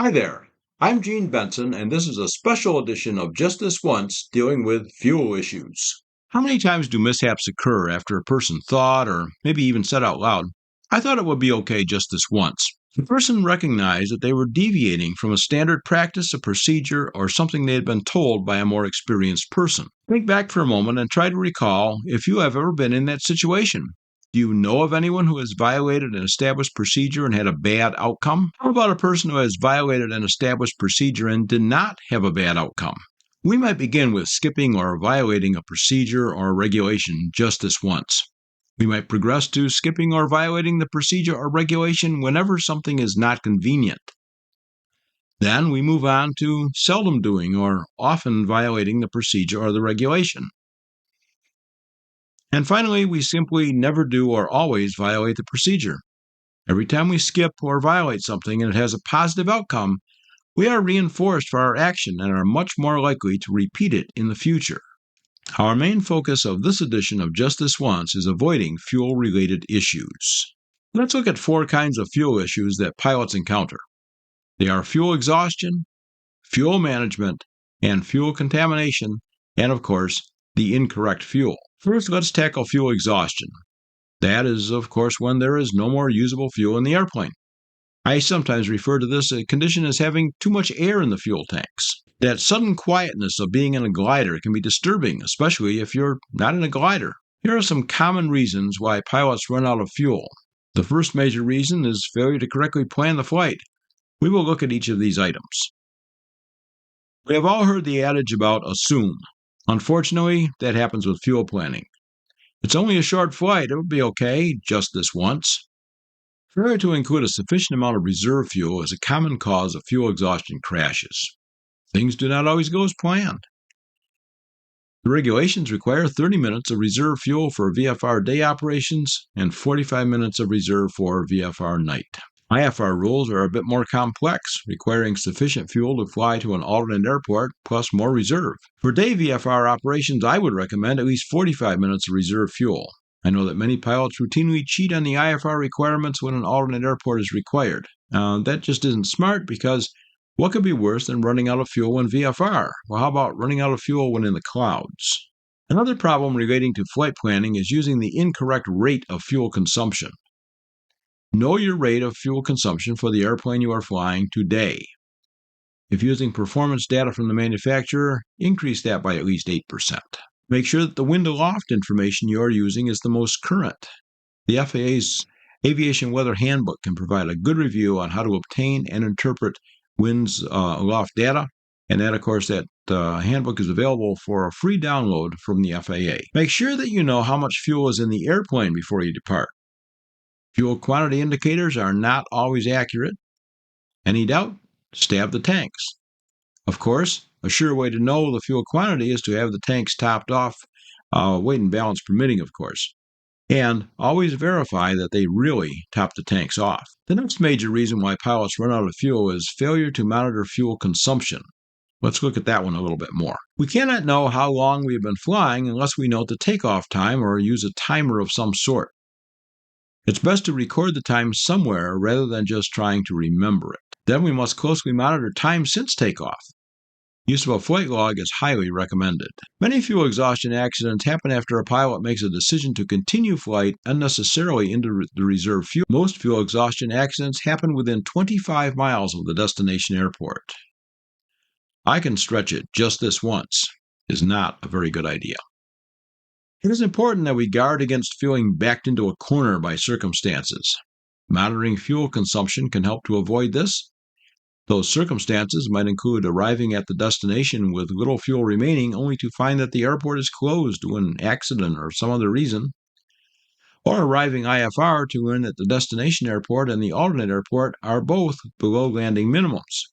Hi there. I'm Gene Benson, and this is a special edition of Just This Once dealing with fuel issues. How many times do mishaps occur after a person thought, or maybe even said out loud, I thought it would be okay just this once? The person recognized that they were deviating from a standard practice, a procedure, or something they had been told by a more experienced person. Think back for a moment and try to recall if you have ever been in that situation. Do you know of anyone who has violated an established procedure and had a bad outcome? How about a person who has violated an established procedure and did not have a bad outcome? We might begin with skipping or violating a procedure or regulation just this once. We might progress to skipping or violating the procedure or regulation whenever something is not convenient. Then we move on to seldom doing or often violating the procedure or the regulation. And finally, we simply never do or always violate the procedure. Every time we skip or violate something and it has a positive outcome, we are reinforced for our action and are much more likely to repeat it in the future. Our main focus of this edition of Just This Once is avoiding fuel-related issues. Let's look at 4 kinds of fuel issues that pilots encounter. They are fuel exhaustion, fuel management, and fuel contamination, and of course, the incorrect fuel. First, let's tackle fuel exhaustion. That is, of course, when there is no more usable fuel in the airplane. I sometimes refer to this condition as having too much air in the fuel tanks. That sudden quietness of being in a glider can be disturbing, especially if you're not in a glider. Here are some common reasons why pilots run out of fuel. The first major reason is failure to correctly plan the flight. We will look at each of these items. We have all heard the adage about assume. Unfortunately, that happens with fuel planning. It's only a short flight. It would be okay just this once. Failure to include a sufficient amount of reserve fuel is a common cause of fuel exhaustion crashes. Things do not always go as planned. The regulations require 30 minutes of reserve fuel for VFR day operations and 45 minutes of reserve for VFR night. IFR rules are a bit more complex, requiring sufficient fuel to fly to an alternate airport plus more reserve. For day VFR operations, I would recommend at least 45 minutes of reserve fuel. I know that many pilots routinely cheat on the IFR requirements when an alternate airport is required. That just isn't smart because what could be worse than running out of fuel in VFR? Well, how about running out of fuel when in the clouds? Another problem relating to flight planning is using the incorrect rate of fuel consumption. Know your rate of fuel consumption for the airplane you are flying today. If using performance data from the manufacturer, increase that by at least 8%. Make sure that the wind aloft information you are using is the most current. The FAA's Aviation Weather Handbook can provide a good review on how to obtain and interpret winds aloft data, and that, of course, that handbook is available for a free download from the FAA. Make sure that you know how much fuel is in the airplane before you depart. Fuel quantity indicators are not always accurate. Any doubt? Stab the tanks. Of course, a sure way to know the fuel quantity is to have the tanks topped off, weight and balance permitting, of course. And always verify that they really top the tanks off. The next major reason why pilots run out of fuel is failure to monitor fuel consumption. Let's look at that one a little bit more. We cannot know how long we have been flying unless we note the takeoff time or use a timer of some sort. It's best to record the time somewhere rather than just trying to remember it. Then we must closely monitor time since takeoff. Use of a flight log is highly recommended. Many fuel exhaustion accidents happen after a pilot makes a decision to continue flight unnecessarily into the reserve fuel. Most fuel exhaustion accidents happen within 25 miles of the destination airport. I can stretch it just this once is not a very good idea. It is important that we guard against feeling backed into a corner by circumstances. Monitoring fuel consumption can help to avoid this. Those circumstances might include arriving at the destination with little fuel remaining only to find that the airport is closed due to an accident or some other reason, or arriving IFR to learn that the destination airport and the alternate airport are both below landing minimums,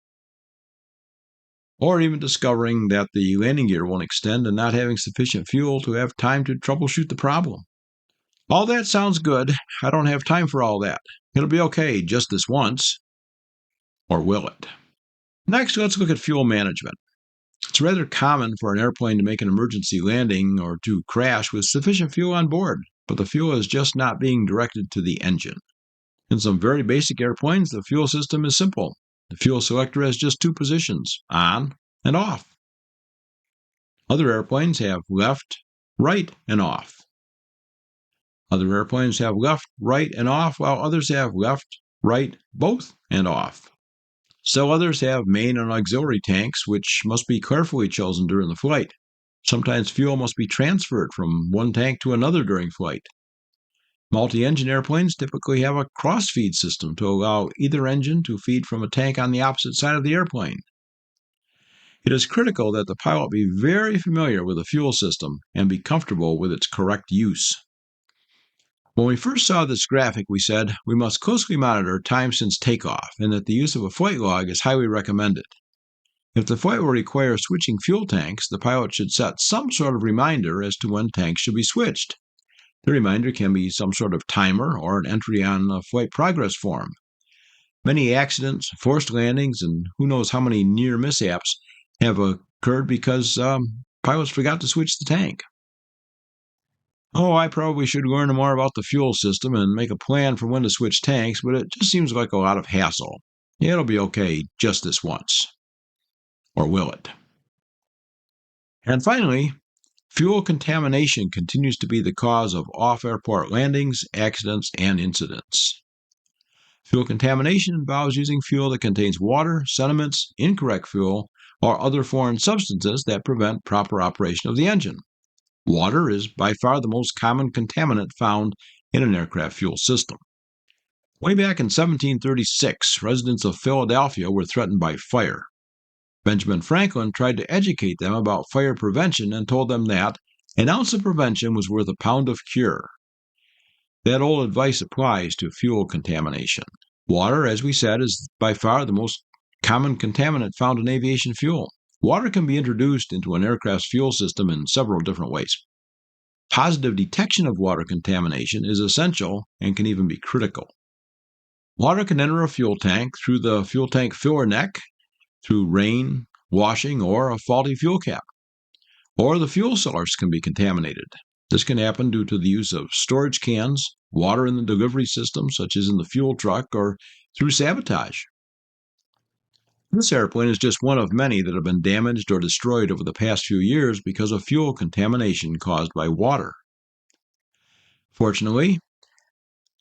or even discovering that the landing gear won't extend and not having sufficient fuel to have time to troubleshoot the problem. All that sounds good. I don't have time for all that. It'll be okay just this once. Or will it? Next, let's look at fuel management. It's rather common for an airplane to make an emergency landing or to crash with sufficient fuel on board, but the fuel is just not being directed to the engine. In some very basic airplanes, the fuel system is simple. The fuel selector has just two positions, on and off. Other airplanes have left, right, and off. Other airplanes have left, right, and off, while others have left, right, both, and off. Still others have main and auxiliary tanks, which must be carefully chosen during the flight. Sometimes fuel must be transferred from one tank to another during flight. Multi-engine airplanes typically have a cross-feed system to allow either engine to feed from a tank on the opposite side of the airplane. It is critical that the pilot be very familiar with the fuel system and be comfortable with its correct use. When we first saw this graphic, we said we must closely monitor time since takeoff and that the use of a flight log is highly recommended. If the flight will require switching fuel tanks, the pilot should set some sort of reminder as to when tanks should be switched. The reminder can be some sort of timer or an entry on a flight progress form. Many accidents, forced landings, and who knows how many near mishaps have occurred because pilots forgot to switch the tank. Oh, I probably should learn more about the fuel system and make a plan for when to switch tanks, but it just seems like a lot of hassle. It'll be okay just this once. Or will it? And finally, fuel contamination continues to be the cause of off-airport landings, accidents, and incidents. Fuel contamination involves using fuel that contains water, sediments, incorrect fuel, or other foreign substances that prevent proper operation of the engine. Water is by far the most common contaminant found in an aircraft fuel system. Way back in 1736, residents of Philadelphia were threatened by fire. Benjamin Franklin tried to educate them about fire prevention and told them that an ounce of prevention was worth a pound of cure. That old advice applies to fuel contamination. Water, as we said, is by far the most common contaminant found in aviation fuel. Water can be introduced into an aircraft's fuel system in several different ways. Positive detection of water contamination is essential and can even be critical. Water can enter a fuel tank through the fuel tank filler neck, through rain, washing, or a faulty fuel cap. Or the fuel cellars can be contaminated. This can happen due to the use of storage cans, water in the delivery system, such as in the fuel truck, or through sabotage. This airplane is just one of many that have been damaged or destroyed over the past few years because of fuel contamination caused by water. Fortunately,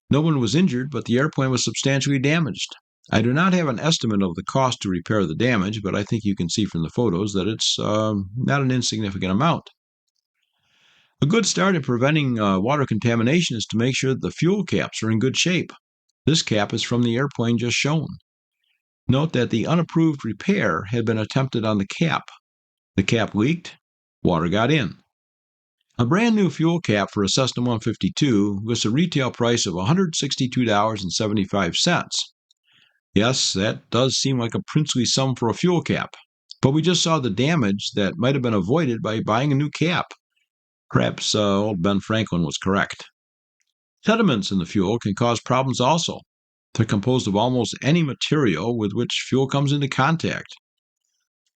no one was injured, but the airplane was substantially damaged. I do not have an estimate of the cost to repair the damage, but I think you can see from the photos that it's not an insignificant amount. A good start in preventing water contamination is to make sure that the fuel caps are in good shape. This cap is from the airplane just shown. Note that the unapproved repair had been attempted on the cap. The cap leaked, water got in. A brand new fuel cap for a Cessna 152 lists a retail price of $162.75. Yes, that does seem like a princely sum for a fuel cap, but we just saw the damage that might have been avoided by buying a new cap. Perhaps old Ben Franklin was correct. Sediments in the fuel can cause problems also. They're composed of almost any material with which fuel comes into contact.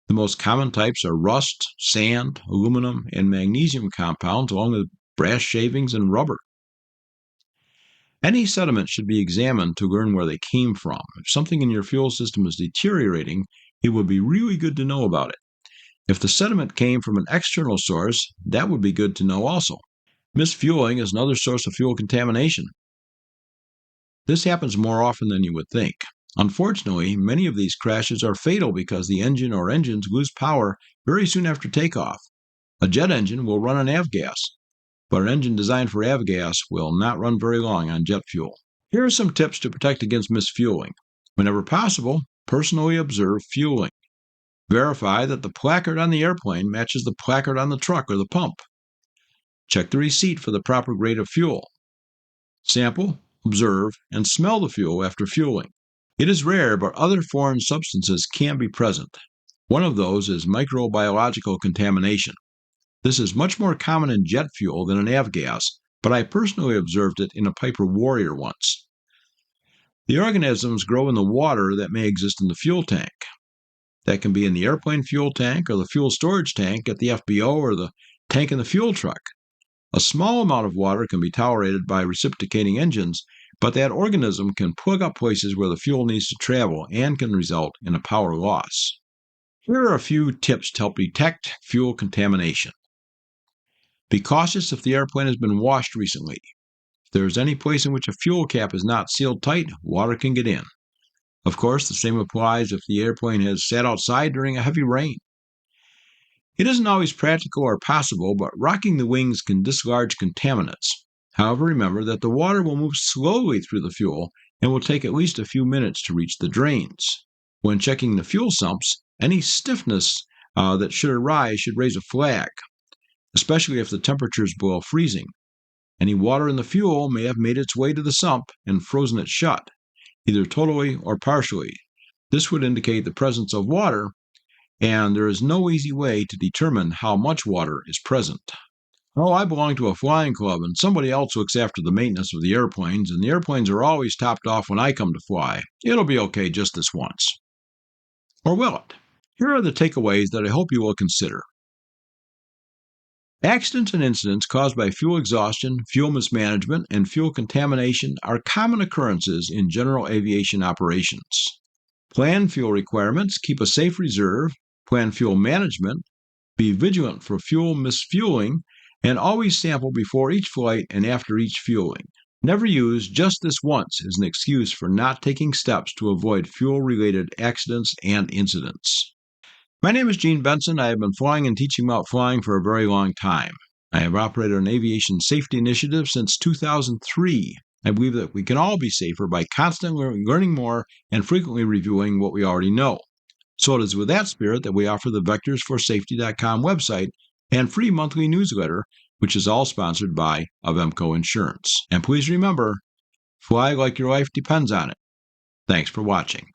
The most common types are rust, sand, aluminum, and magnesium compounds, along with brass shavings and rubber. Any sediment should be examined to learn where they came from. If something in your fuel system is deteriorating, it would be really good to know about it. If the sediment came from an external source, that would be good to know also. Misfueling is another source of fuel contamination. This happens more often than you would think. Unfortunately, many of these crashes are fatal because the engine or engines lose power very soon after takeoff. A jet engine will run on avgas, but an engine designed for avgas will not run very long on jet fuel. Here are some tips to protect against misfueling. Whenever possible, personally observe fueling. Verify that the placard on the airplane matches the placard on the truck or the pump. Check the receipt for the proper grade of fuel. Sample, observe, and smell the fuel after fueling. It is rare, but other foreign substances can be present. One of those is microbiological contamination. This is much more common in jet fuel than in avgas, but I personally observed it in a Piper Warrior once. The organisms grow in the water that may exist in the fuel tank. That can be in the airplane fuel tank or the fuel storage tank at the FBO or the tank in the fuel truck. A small amount of water can be tolerated by reciprocating engines, but that organism can plug up places where the fuel needs to travel and can result in a power loss. Here are a few tips to help detect fuel contamination. Be cautious if the airplane has been washed recently. If there is any place in which a fuel cap is not sealed tight, water can get in. Of course, the same applies if the airplane has sat outside during a heavy rain. It isn't always practical or possible, but rocking the wings can dislodge contaminants. However, remember that the water will move slowly through the fuel and will take at least a few minutes to reach the drains. When checking the fuel sumps, any stiffness that should arise should raise a flag, especially if the temperature is below freezing. Any water in the fuel may have made its way to the sump and frozen it shut, either totally or partially. This would indicate the presence of water, and there is no easy way to determine how much water is present. Oh, I belong to a flying club, and somebody else looks after the maintenance of the airplanes, and the airplanes are always topped off when I come to fly. It'll be okay just this once. Or will it? Here are the takeaways that I hope you will consider. Accidents and incidents caused by fuel exhaustion, fuel mismanagement, and fuel contamination are common occurrences in general aviation operations. Plan fuel requirements, keep a safe reserve, plan fuel management, be vigilant for fuel misfueling, and always sample before each flight and after each fueling. Never use just this once as an excuse for not taking steps to avoid fuel-related accidents and incidents. My name is Gene Benson. I have been flying and teaching about flying for a very long time. I have operated an aviation safety initiative since 2003. I believe that we can all be safer by constantly learning more and frequently reviewing what we already know. So it is with that spirit that we offer the VectorsForSafety.com website and free monthly newsletter, which is all sponsored by Avemco Insurance. And please remember, fly like your life depends on it. Thanks for watching.